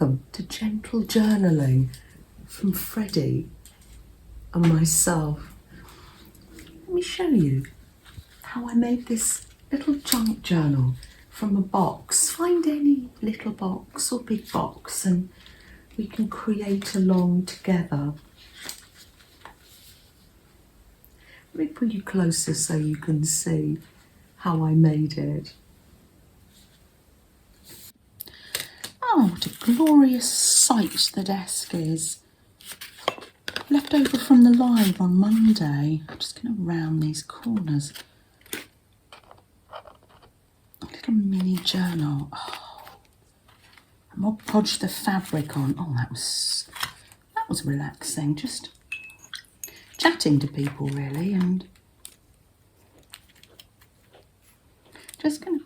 Welcome to Gentle Journaling from Freddie and myself. Let me show you how I made this little junk journal from a box. Find any little box or big box and we can create along together. Let me pull you closer so you can see how I made it. Oh, what a glorious sight the desk is. Left over from the live on Monday. I'm just going to round these corners. A little mini journal. Oh, and I'll podge the fabric on. Oh, that was relaxing. Just chatting to people really, and just going to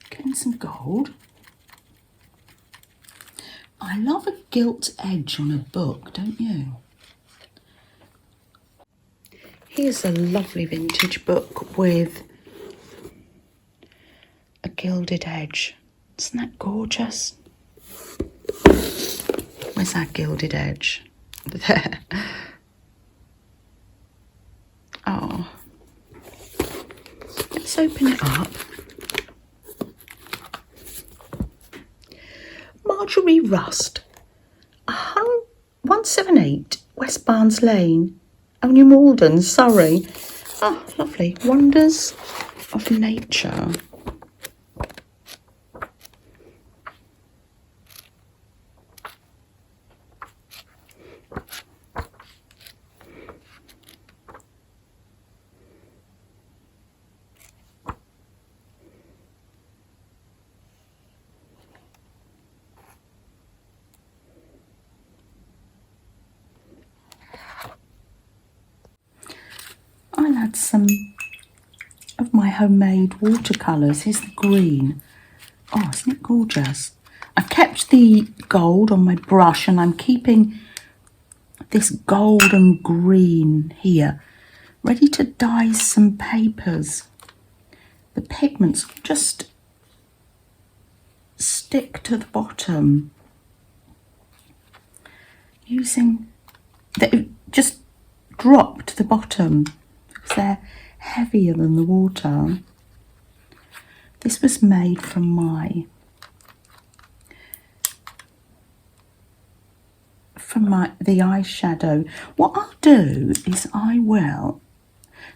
get in some gold. I love a gilt edge on a book, don't you? Here's a lovely vintage book with a gilded edge. Isn't that gorgeous? Where's that gilded edge? There. Oh. Let's open it up. Marjorie Rust, 178 West Barnes Lane, Only Malden, Surrey. Oh, lovely. Wonders of Nature. I'll add some of my homemade watercolours. Here's the green. Oh, isn't it gorgeous? I've kept the gold on my brush and I'm keeping this golden green here, ready to dye some papers. The pigments just stick to the bottom. They just drop to the bottom. They're heavier than the water. This was made from the eyeshadow. What I'll do is I will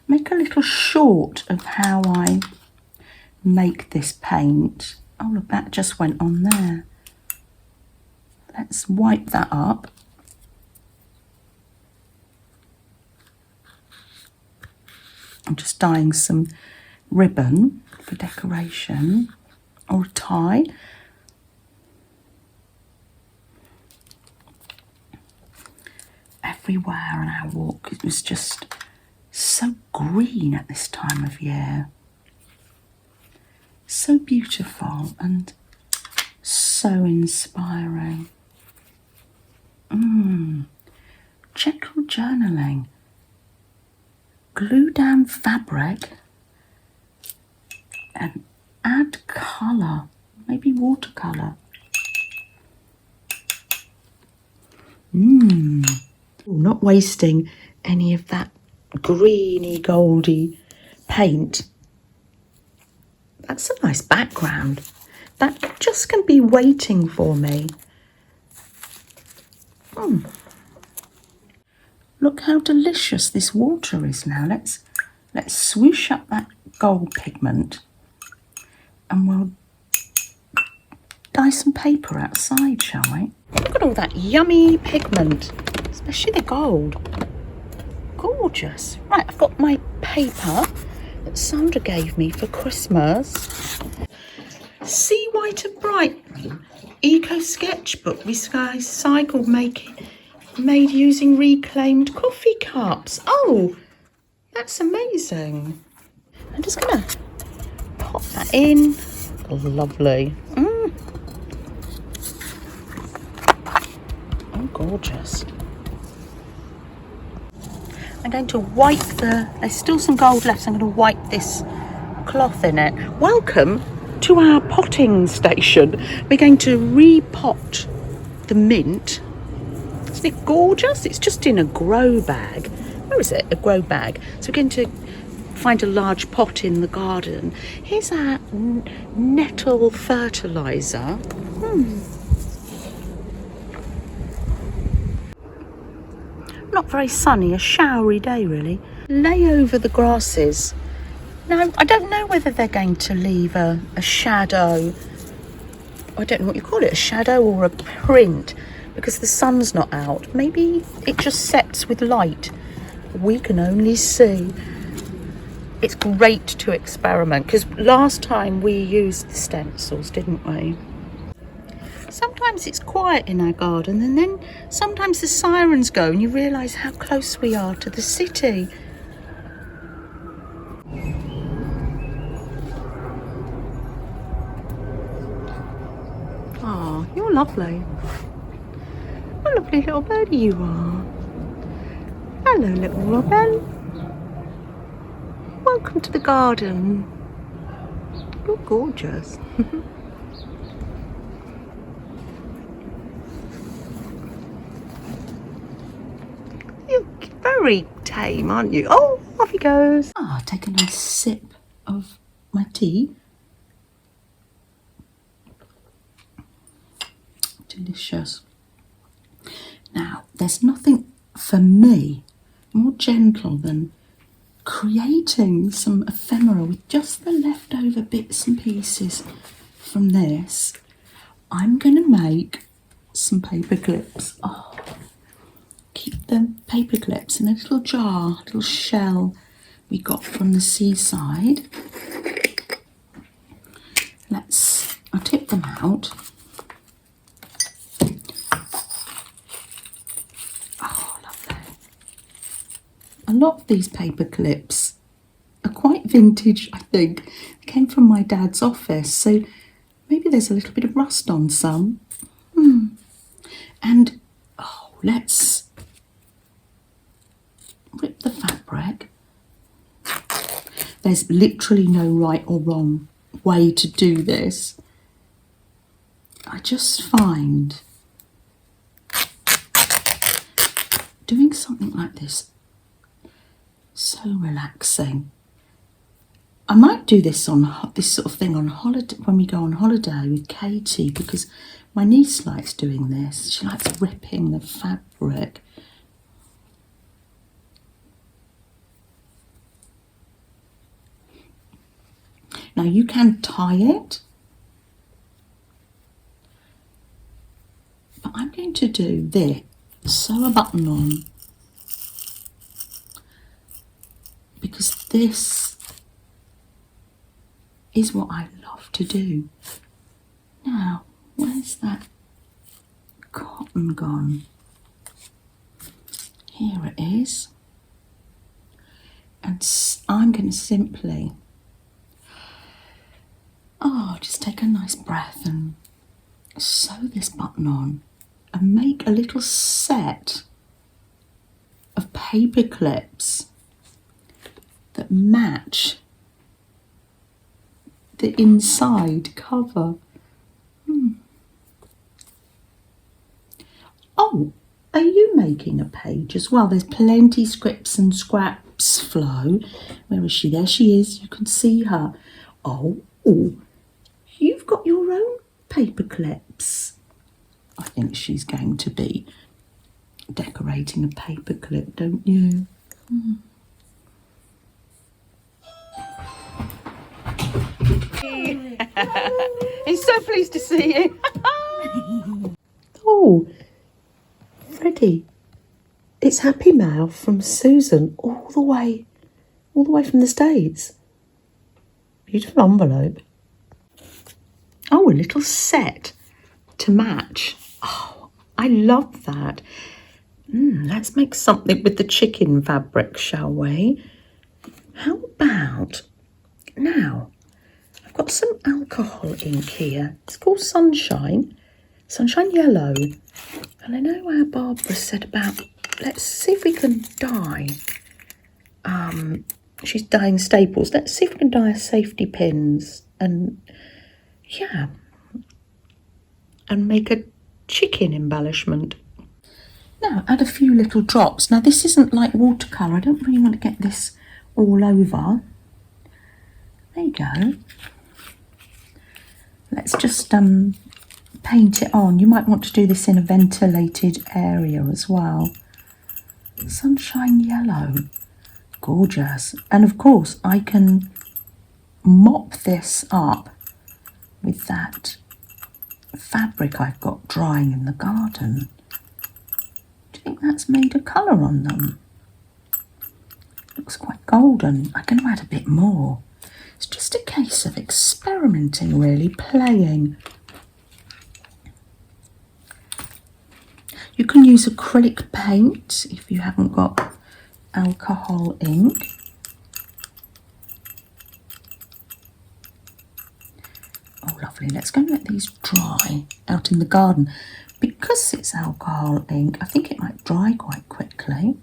make a little short of how I make this paint. Oh look, that just went on there. Let's wipe that up. I'm just dyeing some ribbon for decoration or a tie. Everywhere on our walk it was just so green at this time of year. So beautiful and so inspiring. Gentle journaling. Glue down fabric and add colour, maybe watercolour. Not wasting any of that greeny goldy paint. That's a nice background. That just can be waiting for me. Look how delicious this water is now. Let's swoosh up that gold pigment and we'll dye some paper outside, shall we? Look at all that yummy pigment, especially the gold. Gorgeous. Right, I've got my paper that Sandra gave me for Christmas. Sea White and Bright Eco Sketchbook recycled made using reclaimed coffee cups. Oh, that's amazing. I'm just gonna pop that in. Lovely. Oh, gorgeous. I'm going to wipe there's still some gold left, so I'm going to wipe this cloth in it. Welcome to our potting station. We're going to repot the mint. Isn't it gorgeous? It's just in a grow bag. Where is it? A grow bag. So we're going to find a large pot in the garden. Here's our nettle fertiliser. Not very sunny, a showery day really. Lay over the grasses. Now, I don't know whether they're going to leave a shadow. I don't know what you call it, a shadow or a print, because the sun's not out. Maybe it just sets with light. We can only see. It's great to experiment, because last time we used the stencils, didn't we? Sometimes it's quiet in our garden, and then sometimes the sirens go and you realise how close we are to the city. Oh, you're lovely. What a lovely little birdie you are. Hello, little robin. Welcome to the garden. You're gorgeous. You're very tame, aren't you? Oh, off he goes. Ah, take a nice sip of my tea. Delicious. Now, there's nothing for me more gentle than creating some ephemera with just the leftover bits and pieces from this. I'm going to make some paper clips. Oh, keep the paper clips in a little jar, a little shell we got from the seaside. I'll tip them out. Oh, lovely. A lot of these paper clips are quite vintage, I think. They came from my dad's office, so maybe there's a little bit of rust on some. And, let's rip the fabric. There's literally no right or wrong way to do this. I just find doing something like this so relaxing. I might do this sort of thing on holiday when we go on holiday with Katie, because my niece likes doing this. She likes ripping the fabric. Now you can tie it, but I'm going to do this. Sew a button on, because this is what I love to do. Now, where's that cotton gone? Here it is. And I'm going to simply, just take a nice breath and sew this button on and make a little set of paper clips that match the inside cover. Oh, are you making a page as well? There's plenty scripts and scraps flow. Where is she? There she is. You can see her. Oh, you've got your own paper clips. I think she's going to be decorating a paper clip, don't you? He's so pleased to see you. Oh, Freddie, it's Happy Mail from Susan, all the way from the States. Beautiful envelope. Oh, a little set to match. Oh, I love that. Let's make something with the chicken fabric, shall we? How about now? I've got some alcohol ink here. It's called Sunshine Yellow. And I know how Barbara said about, let's see if we can dye. She's dyeing staples. Let's see if we can dye safety pins and yeah, and make a chicken embellishment. Now add a few little drops. Now this isn't like watercolour. I don't really want to get this all over. There you go. Let's just paint it on. You might want to do this in a ventilated area as well. Sunshine yellow. Gorgeous. And of course I can mop this up with that fabric I've got drying in the garden. Do you think that's made a colour on them? Looks quite golden. I can add a bit more. It's just a case of experimenting, really, playing. You can use acrylic paint if you haven't got alcohol ink. Oh, lovely. Let's go and let these dry out in the garden. Because it's alcohol ink, I think it might dry quite quickly.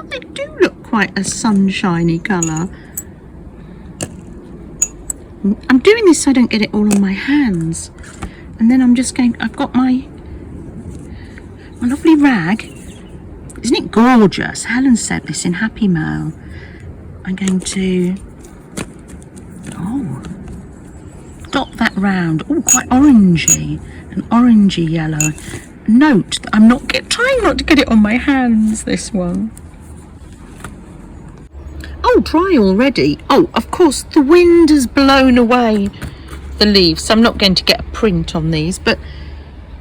They do look quite a sunshiny colour. I'm doing this so I don't get it all on my hands. And then I'm just going, I've got my lovely rag. Isn't it gorgeous? Helen said this in Happy Mail. I'm going to, dot that round. Oh, quite orangey, an orangey yellow. Note that I'm trying not to get it on my hands, this one. Oh, dry already. Oh, of course, the wind has blown away the leaves, so I'm not going to get a print on these, but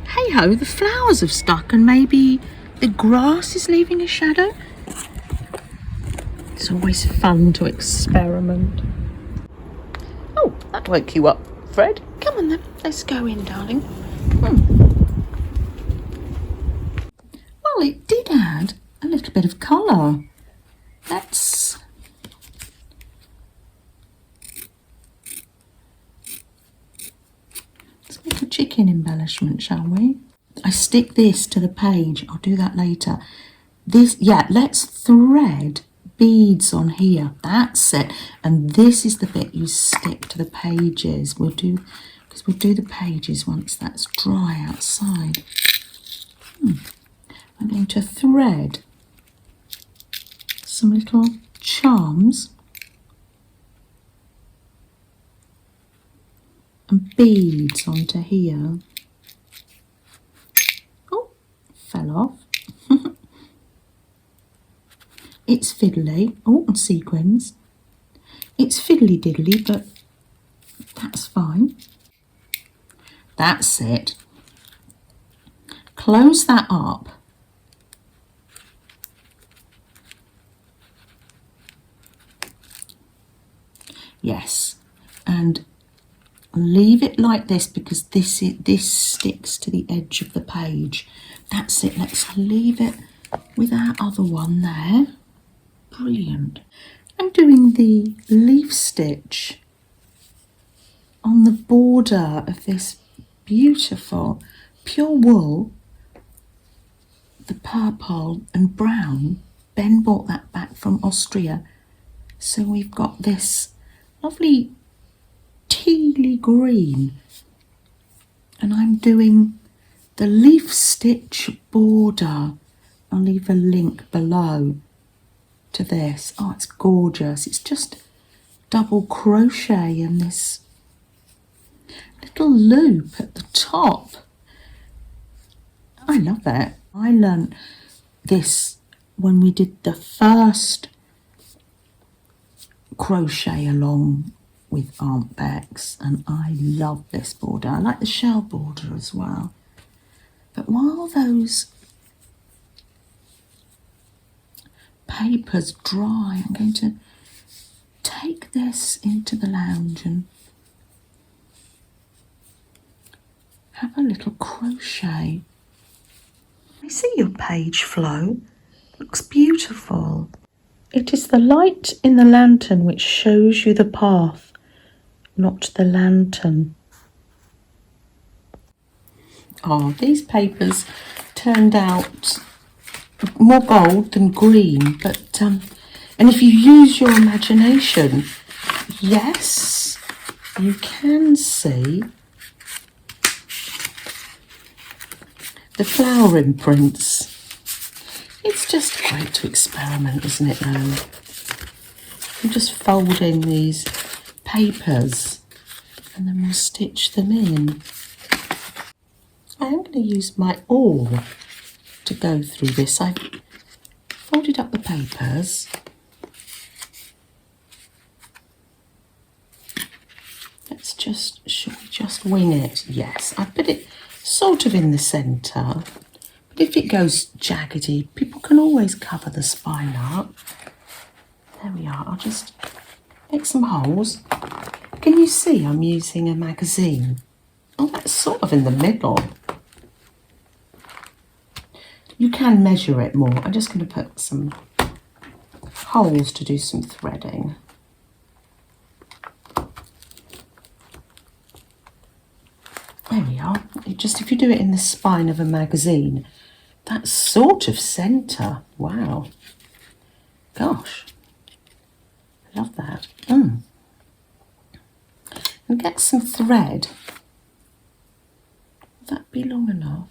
hey ho, the flowers have stuck and maybe the grass is leaving a shadow. It's always fun to experiment. Oh, that woke you up, Fred. Come on then, let's go in, darling. Well, it did add a little bit of colour. Let's make a chicken embellishment, shall we? I stick this to the page. I'll do that later. Let's thread beads on here. That's it. And this is the bit you stick to the pages. We'll do the pages once that's dry outside. I'm going to thread some little charms and beads onto here. Oh, fell off. It's fiddly. Oh, and sequins. It's fiddly diddly, but that's fine. That's it. Close that up. Yes, and leave it like this because this sticks to the edge of the page. That's it. Let's leave it with our other one there. Brilliant. I'm doing the leaf stitch on the border of this beautiful pure wool, the purple and brown. Ben bought that back from Austria. So we've got this lovely tealy green, and I'm doing the leaf stitch border. I'll leave a link below to this. Oh, it's gorgeous. It's just double crochet in this little loop at the top. I love it. I learnt this when we did the first crochet along with Aunt Bex, and I love this border. I like the shell border as well. But while those papers dry, I'm going to take this into the lounge and have a little crochet. I see your page flow. Looks beautiful. It is the light in the lantern which shows you the path, not the lantern. Oh, these papers turned out more gold than green, but And if you use your imagination, yes, you can see the flower imprints. It's just great to experiment, isn't it, though? I'm just folding these papers and then we'll stitch them in. I am going to use my awl to go through this. I've folded up the papers. Should we just wing it? Yes, I put it sort of in the centre. But if it goes jaggedy, people can always cover the spine up. There we are. I'll just make some holes. Can you see I'm using a magazine? Oh, that's sort of in the middle. You can measure it more. I'm just going to put some holes to do some threading. There we are. If you do it in the spine of a magazine, that's sort of centre. Wow. Gosh. I love that. And get some thread. Will that be long enough?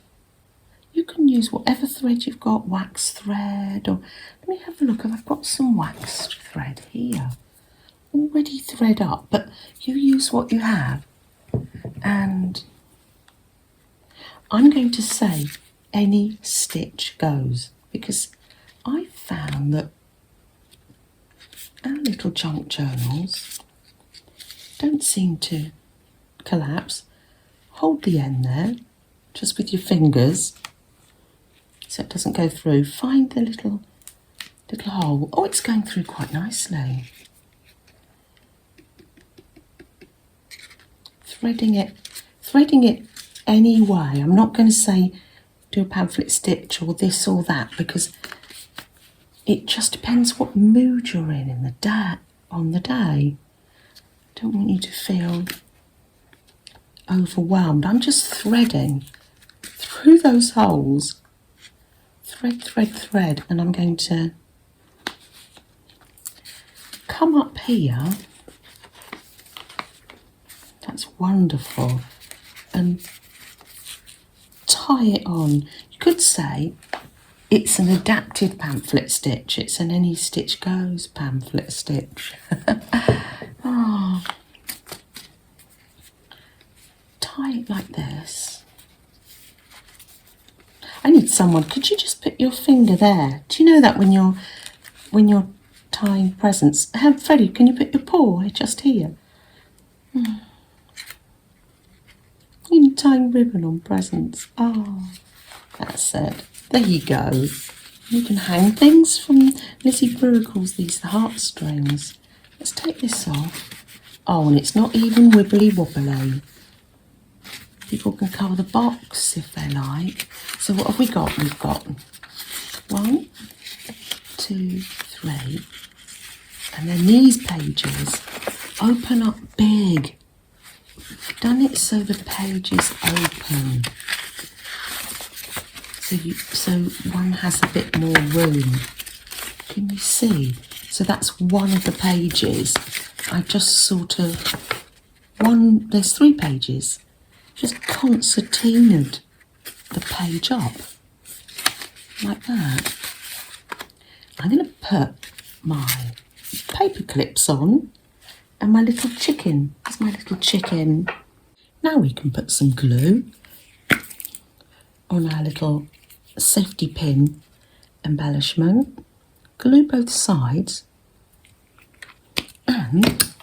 You can use whatever thread you've got, wax thread, or let me have a look. I've got some waxed thread here. Already thread up, but you use what you have. And I'm going to say any stitch goes, because I found that our little junk journals don't seem to collapse. Hold the end there, just with your fingers, so it doesn't go through. Find the little hole. Oh, it's going through quite nicely. Threading it anyway. I'm not going to say do a pamphlet stitch or this or that, because it just depends what mood you're in the day, on the day. I don't want you to feel overwhelmed. I'm just threading through those holes. Thread, thread, thread, and I'm going to come up here. That's wonderful. And tie it on. You could say it's an adapted pamphlet stitch. It's an any stitch goes pamphlet stitch. Oh. Tie it like this. I need someone. Could you just put your finger there? Do you know that when you're tying presents? Freddie, can you put your paw just here? You're tying ribbon on presents. Oh, that's it. There you go. You can hang things from Lizzie Brewer calls these the heartstrings. Let's take this off. Oh, and it's not even wibbly wobbly. People can cover the box if they like. So what have we got? We've got 1, 2, 3. And then these pages open up big. I've done it so the pages open. So one has a bit more room. Can you see? So that's one of the pages. I just sort of, there's 3 pages. Just concertinaed the page up, like that. I'm going to put my paper clips on and my little chicken. There's my little chicken. Now we can put some glue on our little safety pin embellishment. Glue both sides, and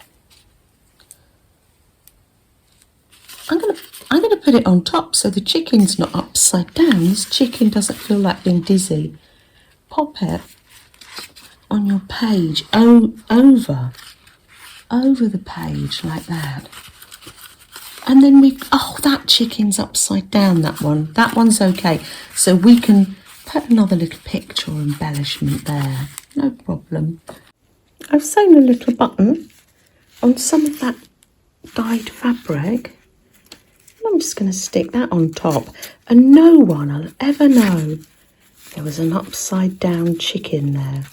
I'm going to put it on top so the chicken's not upside down. This chicken doesn't feel like being dizzy. Pop it on your page, over the page like that. And then that chicken's upside down, that one. That one's okay. So we can put another little picture or embellishment there. No problem. I've sewn a little button on some of that dyed fabric. I'm just going to stick that on top, and no one will ever know there was an upside down chicken there.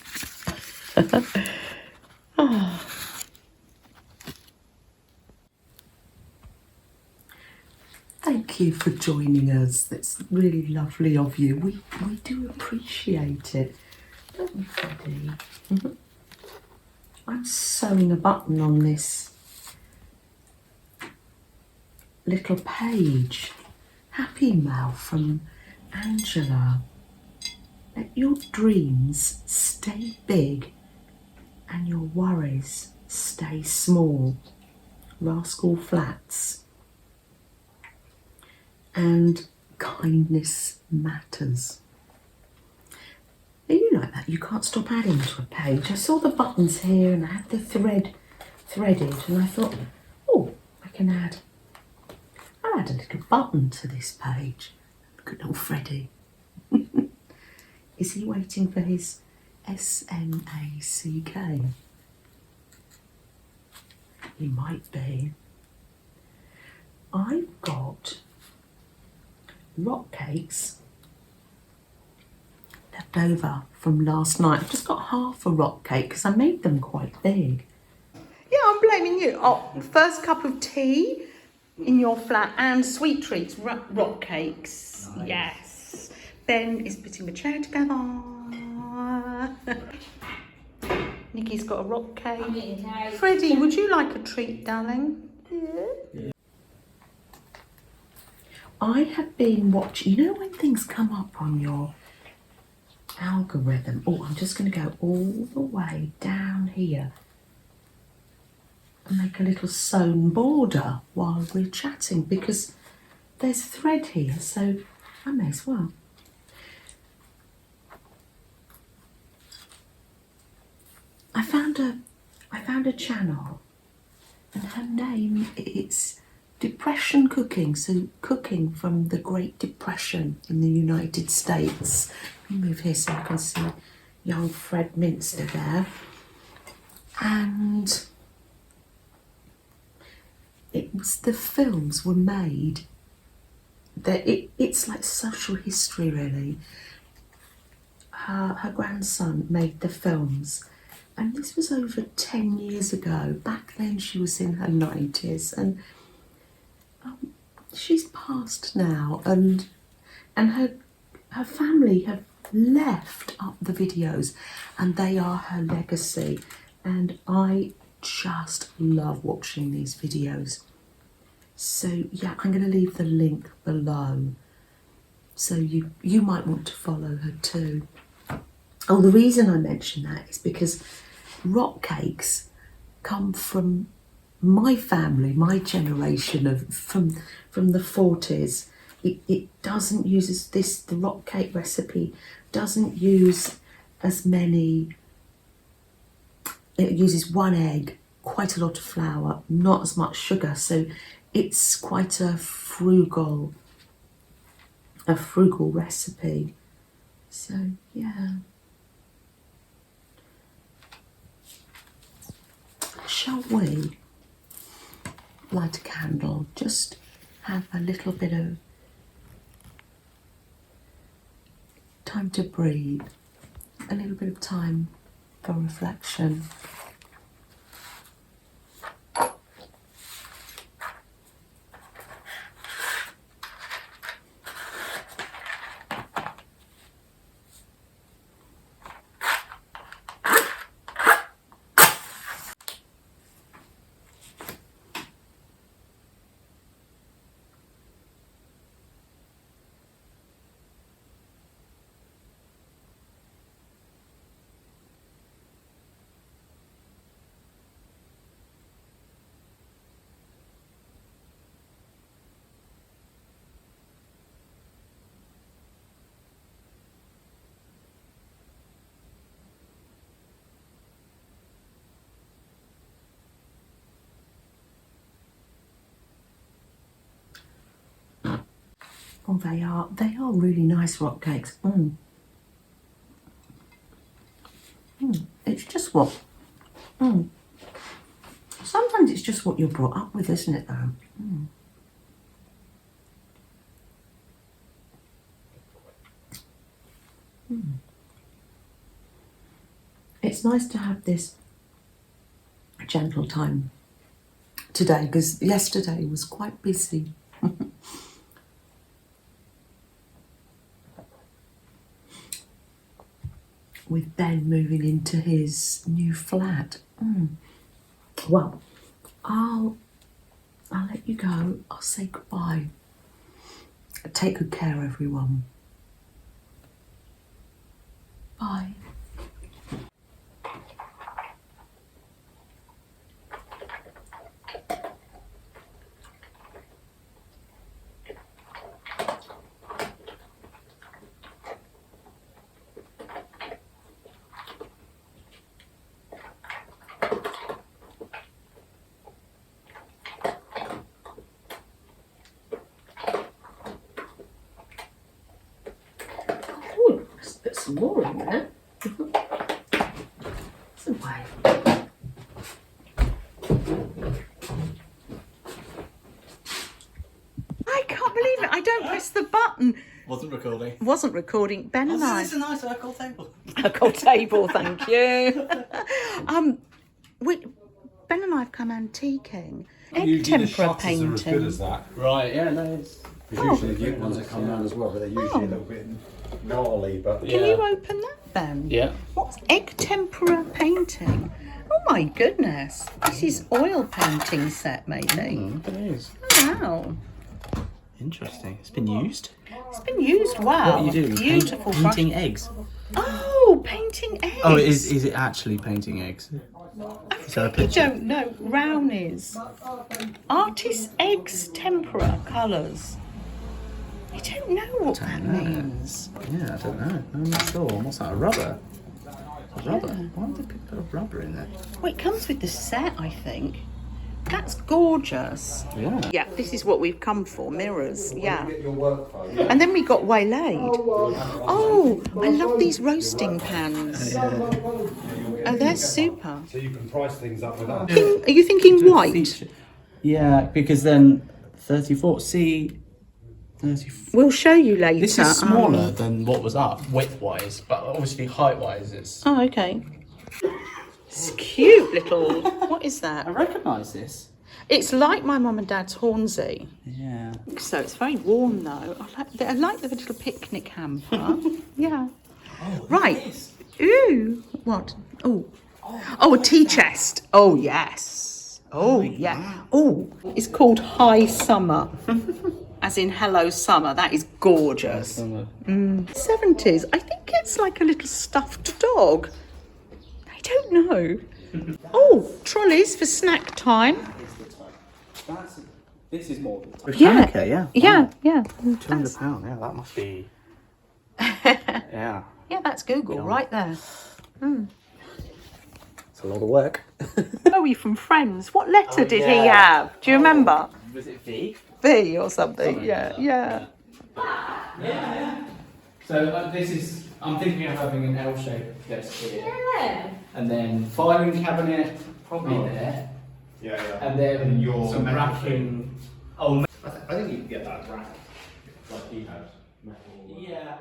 Thank you for joining us. That's really lovely of you. We do appreciate it, don't we, Freddie? I'm sewing a button on this little page. Happy mail from Angela. Let your dreams stay big and your worries stay small. Rascal Flats. And kindness matters. Are you like that? You can't stop adding to a page. I saw the buttons here and I had the thread threaded and I thought, oh, I'll add a little button to this page. Look at little Freddie. Is he waiting for his SNACK? He might be. I've got rock cakes left over from last night. I've just got half a rock cake because I made them quite big. Yeah, I'm blaming you. Oh, first cup of tea in your flat and sweet treats, rock cakes. Nice. Yes. Ben is putting the chair together. Nikki's got a rock cake. Freddie, would you like a treat, darling? Yeah. I have been watching, you know when things come up on your algorithm? Oh, I'm just going to go all the way down here and make a little sewn border while we're chatting because there's thread here, so I may as well. I found a channel and her name is Depression Cooking, so cooking from the Great Depression in the United States. Let me move here so you can see young Fred Minster there. And the films were made, it's like social history really. Her grandson made the films and this was over 10 years ago. Back then she was in her 90s and she's passed now, and her family have left up the videos and they are her legacy, and I just love watching these videos. So yeah, I'm going to leave the link below so you might want to follow her too. Oh, the reason I mention that is because rock cakes come from my family, my generation from the 40s. It doesn't use the rock cake recipe doesn't use as many. It uses one egg, quite a lot of flour, not as much sugar, so it's quite a frugal recipe. So yeah. Shall we light a candle? Just have a little bit of time to breathe, a little bit of time for reflection. Oh, they are really nice rock cakes. It's just what. Sometimes it's just what you're brought up with, isn't it? Though. it's nice to have this gentle time today because yesterday was quite busy. With Ben moving into his new flat. Well, I'll let you go. I'll say goodbye. Take good care, everyone. Bye. Put some more in there. Some way. I can't believe it. I don't press the button. Wasn't recording. Wasn't recording. Ben and I. It's a nice circle table. Circle table, thank you. Ben and I have come antiquing. Egg tempera painting. As good as that. Right, yeah, no, it's... There's usually the ones that come round as well, but they're usually a little bit gnarly. But Can you open that, Ben? Yeah. What's egg tempera painting? Oh my goodness. This is oil painting set, maybe. It is. Oh, wow. Interesting. It's been used. It's been used. Wow. What are you doing? Beautiful. Painting eggs. Oh, painting eggs. Oh, is it actually painting eggs? I don't know. Brownies. Artist eggs tempera colours. I don't know what that means. Yeah, I don't know. I'm not sure. What's that? A rubber? A rubber? Why would they put a rubber in there? Well, it comes with the set, I think. That's gorgeous. Yeah. Yeah, this is what we've come for, mirrors. Yeah. Get your work phone. And then we got waylaid. Oh, I love these roasting pans. Oh, they're super. So you can price things up with that. Are you thinking white? Yeah, because then 34. See, 34. We'll show you later. This is smaller than what was up, width-wise, but obviously height-wise it's... Oh, okay. It's cute little... What is that? I recognise this. It's like my mum and dad's Hornsey. Yeah. So it's very warm though. I like the little picnic hamper. Yeah. Oh, Right. This. Ooh. What? Oh, a tea chest. Oh, yes. Oh, yeah. Oh, it's called High Summer. As in Hello Summer. That is gorgeous. 70s. I think it's like a little stuffed dog. I don't know. Oh, trolleys for snack time. This is more than Yeah. yeah. Yeah, yeah. £200, yeah, that must be... yeah. Yeah, that's Google right there. It's a lot of work. Chloe from Friends. What letter did he have? Do you remember? Was it V? V or something. Yeah. So this is, I'm thinking of having an L-shaped desk here. Yeah. And then filing cabinet, probably there. Yeah. And then your some metal racking. Oh, I think you can get that rack like he has. yeah.